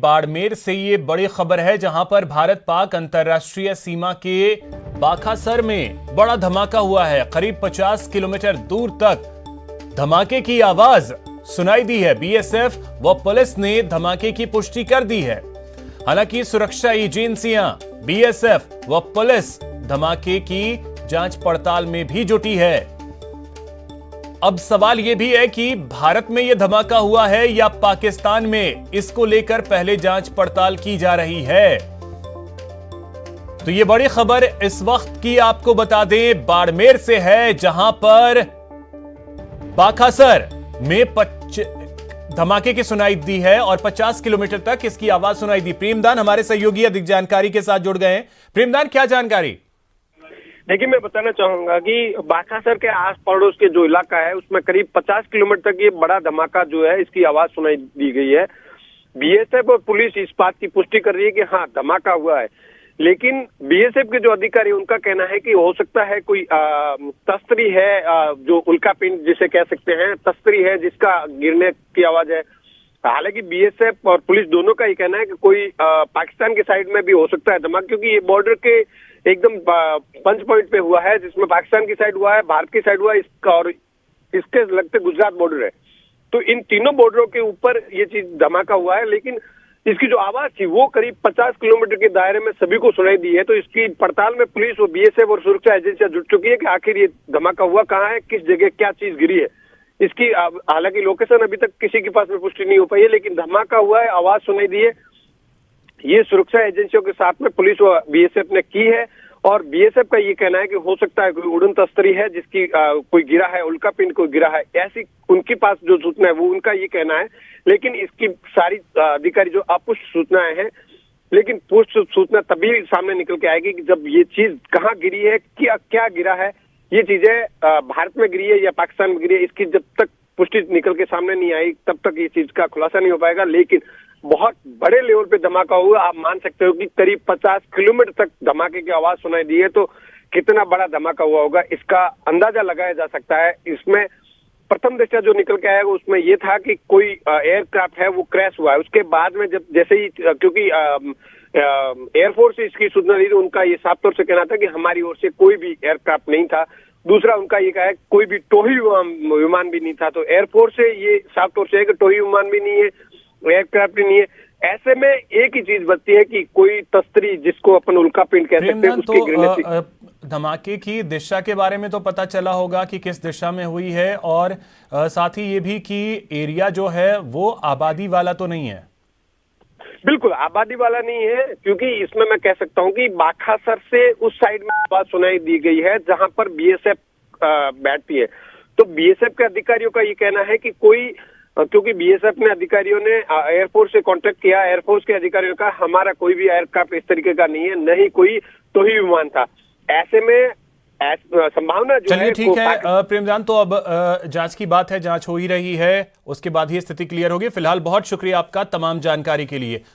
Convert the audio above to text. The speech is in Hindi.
बाड़मेर से ये बड़ी खबर है, जहां पर भारत पाक अंतर्राष्ट्रीय सीमा के बाखासर में बड़ा धमाका हुआ है। करीब 50 किलोमीटर दूर तक धमाके की आवाज सुनाई दी है। बीएसएफ व पुलिस ने धमाके की पुष्टि कर दी है। हालांकि सुरक्षा एजेंसियां, बीएसएफ व पुलिस धमाके की जांच पड़ताल में भी जुटी है। अब सवाल यह भी है कि भारत में यह धमाका हुआ है या पाकिस्तान में, इसको लेकर पहले जांच पड़ताल की जा रही है। तो यह बड़ी खबर इस वक्त की आपको बता दें, बाड़मेर से है, जहां पर बाखासर में धमाके की सुनाई दी है और 50 किलोमीटर तक इसकी आवाज सुनाई दी। प्रेमदान हमारे सहयोगी अधिक जानकारी के साथ जुड़ गए हैं। प्रेमदान, क्या जानकारी? देखिए, मैं बताना चाहूंगा कि बाखासर के आस पड़ोस के जो इलाका है उसमें करीब 50 किलोमीटर तक ये बड़ा धमाका जो है इसकी आवाज सुनाई दी गई है। बीएसएफ और पुलिस इस बात की पुष्टि कर रही है कि हाँ, धमाका हुआ है, लेकिन बीएसएफ के जो अधिकारी उनका कहना है कि हो सकता है कोई तस्तरी है, जो उल्का पिंड जिसे कह सकते हैं, तस्तरी है जिसका गिरने की आवाज है। हालांकि बीएसएफ और पुलिस दोनों का ये कहना है कि कोई पाकिस्तान के साइड में भी हो सकता है धमाका, क्योंकि ये बॉर्डर के एकदम पंच पॉइंट पे हुआ है, जिसमें पाकिस्तान की साइड हुआ है, भारत की साइड हुआ है, इसका और इसके लगते गुजरात बॉर्डर है। तो इन तीनों बॉर्डरों के ऊपर ये चीज धमाका हुआ है, लेकिन इसकी जो आवाज थी वो करीब 50 किलोमीटर के दायरे में सभी को सुनाई दी है। तो इसकी पड़ताल में पुलिस और बीएसएफ और सुरक्षा एजेंसियां जुट चुकी है कि आखिर ये धमाका हुआ कहाँ है, किस जगह क्या चीज गिरी है। इसकी हालांकि लोकेशन अभी तक किसी के पास में पुष्टि नहीं हो पाई है, लेकिन धमाका हुआ है, आवाज सुनाई दी है। ये सुरक्षा एजेंसियों के साथ में पुलिस और बीएसएफ ने की है, और बीएसएफ का ये कहना है कि हो सकता है कोई उड़न तस्तरी है जिसकी कोई गिरा है, उल्का पिंड कोई गिरा है, ऐसी उनके पास जो सूचना है वो उनका ये कहना है। लेकिन इसकी सारी अधिकारी जो अपुष्ट सूचनाएं हैं, लेकिन पुष्ट सूचना तभी सामने निकल के आएगी कि जब ये चीज कहाँ गिरी है, क्या गिरा है, ये चीजें भारत में गिरी है या पाकिस्तान में गिरी है, इसकी जब तक पुष्टि निकल के सामने नहीं आई तब तक ये चीज का खुलासा नहीं हो पाएगा। लेकिन बहुत बड़े लेवल पे धमाका हुआ, आप मान सकते हो कि करीब 50 किलोमीटर तक धमाके की आवाज सुनाई दी है। तो कितना बड़ा धमाका हुआ होगा इसका अंदाजा लगाया जा सकता है। इसमें प्रथम दृष्टया जो निकल के आएगा उसमें यह था कि कोई एयरक्राफ्ट है वो क्रैश हुआ है। उसके बाद में जब जैसे ही, क्योंकि एयरफोर्स से इसकी सूचना दी, तो उनका ये साफ तौर से कहना था कि हमारी ओर से कोई भी एयरक्राफ्ट नहीं था। दूसरा उनका ये कहा है कोई भी टोही विमान भी नहीं था। तो एयरफोर्स से ये साफ तौर से है कि टोही विमान भी नहीं है, एयरक्राफ्ट भी नहीं है। ऐसे में एक ही चीज बचती है कि कोई तस्तरी, जिसको अपन उल्का पिंड कह सकते हैं, उसके गिरने से। धमाके की दिशा के बारे में तो पता चला होगा कि किस दिशा में हुई है, और साथ ही ये भी कि एरिया जो है वो आबादी वाला तो नहीं है। बिल्कुल आबादी वाला नहीं है, क्योंकि इसमें मैं कह सकता हूं कि बाखासर से उस साइड में आवाज सुनाई दी गई है जहां पर बीएसएफ बैठती है। तो बीएसएफ के अधिकारियों का ये कहना है कि कोई, क्योंकि बीएसएफ ने अधिकारियों ने एयरफोर्स से कांटेक्ट किया, एयरफोर्स के अधिकारियों का हमारा कोई भी एयरक्राफ्ट इस तरीके का नहीं है, न ही कोई टोही विमान था। ऐसे में संभावना जो है, ठीक है प्रेमदान, तो अब जांच की बात है, जांच हो ही रही है, उसके बाद ही स्थिति क्लियर होगी। फिलहाल बहुत शुक्रिया आपका तमाम जानकारी के लिए।